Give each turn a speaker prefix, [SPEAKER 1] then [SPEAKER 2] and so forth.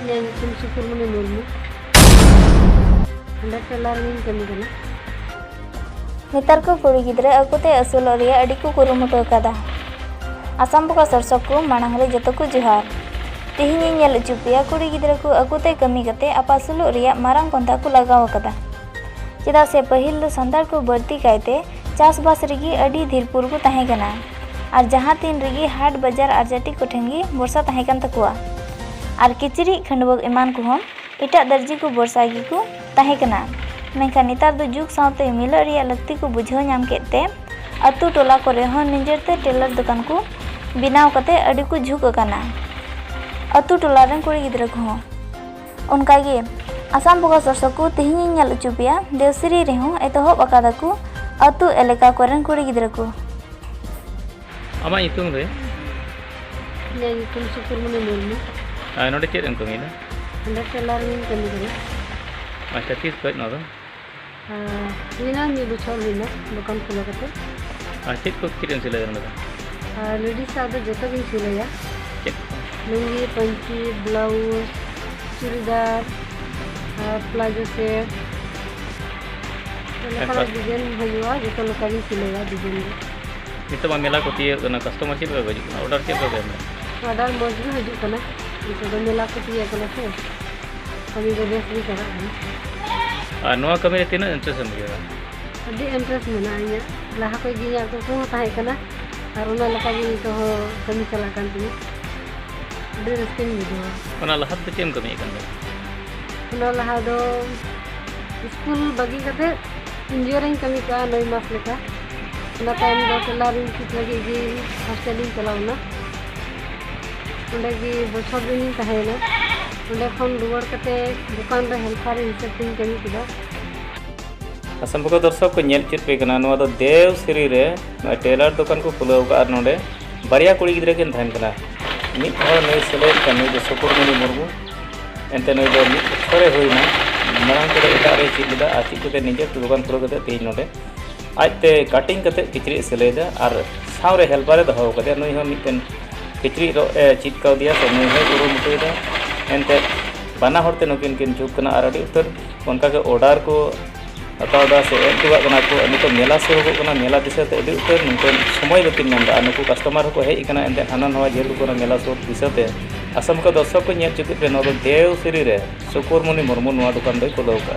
[SPEAKER 1] Yang syukur muni murmu. Anda kelarin kami kana.
[SPEAKER 2] नेतार को कुड़ी गिद्रे अकुते असुलोग रिया अडी को कुरुमुटो कदा आसाम बका सरसक को मांग रे जतो को जोहार तेहिनी नेल चुपिया कुड़ी गिद्रे को अकुते कमी कते अपासुलो रिया मारांग पंथा को लगाव कदा चेदा से पहिल दो संतार को बढ़ती कायते चासबास रिगी अडी धीरपुर को ताहे कना और जहां तीन रिगी हाट बाजार आरजाटी कोठेंगी वर्षा ताहे कन तकुआ और किचरी खंडबग ईमान को हम इटा दर्जी को वर्षा गी को ताहे कना मेंखान नेतार दो जुग सावते मिला रिया लगती को बुझाव नाम केते अतु टोला को रेहो निजेरते टेलर दुकान को बिनाव कते अडी को झुक अकाना अतु टोला रेन कुड़ी गिद्रा को उनका गे आसाम बगा सरसक को तेहिनी नेल चुपिया देवश्री रेहो एतहब अकादा को अतु एलेका कोरेन कुड़ी गिद्रा को
[SPEAKER 3] आमा इतुम रे
[SPEAKER 1] Yang syukur muni murmu.
[SPEAKER 3] नोडे चेद एम कमी
[SPEAKER 1] Anda kelarin kami kana.
[SPEAKER 3] अच्छा तीस कट नोदो
[SPEAKER 1] Nina ni buchor nina dukan khula kate.
[SPEAKER 3] चेद को किरेन सिला जरना
[SPEAKER 1] Ladies ada jata bin silaya.
[SPEAKER 3] चेद
[SPEAKER 1] Lungi, panci, blouse, churidar, plazo set. Kalau desain baju jata lokal bin silaya desain.
[SPEAKER 3] itu mah mela ko tiye na customer chip baju order chip ko dem
[SPEAKER 1] Ada baju haju kana. Itu kan mela ko tiya kana se. Kami bebas ni kana.
[SPEAKER 3] नोआ कमी रे तीना interest हम गया
[SPEAKER 1] Adi interest menanya. Laha ko gini aku ko tahe kana. Aruna laka gini to kami calakan tu. Adi reskin gitu.
[SPEAKER 3] ona lahat te chem kami kan
[SPEAKER 1] Kuna laha do school bagi kate engineering kami ka noi mas leka. Kuna time do kelarin kit lagi gi hosteling chalawna. Unde gi bochor din tahe na. Unde khon luar kate dukan re helper hisab kami kida.
[SPEAKER 3] Assam को दर्शक को nail चित पे कना नोआ दो देव श्री रे नोआ टेलर दुकान को खुलाव का आर नोडे बारिया कुड़ी गिद्रे केन थान कना मित हर नई सेले कमी दो सुकुर मनी मुर्मू एंते नई दो मित थोड़े होइना मांग को एटा रे चिदा आची को निजे दुकान खुलो कते तेज नोडे आजते कटिंग कते किचरी सेलेदा आर सावरे हेल्पर दहो कते नई हो मितन किचरी रो चित का दिया से नई हो गुरु मुटेदा एंते बाना हरते नकिन किन जुक कना आर अडी उतर उनका के ऑर्डर को अतः से एंटुआ कना को नितो मेला से होगो कना मेला दिसते अडी उतर नुकन समय बकिन नंदा नुकु कस्टमर को हेइ कना एंते हाना नवा जेल को मेला सो दिसते असम को दर्शक को नेल चित पे नो देव श्री रे सुकुरमुनि मुर्मू नवा दुकान दो खुलाव का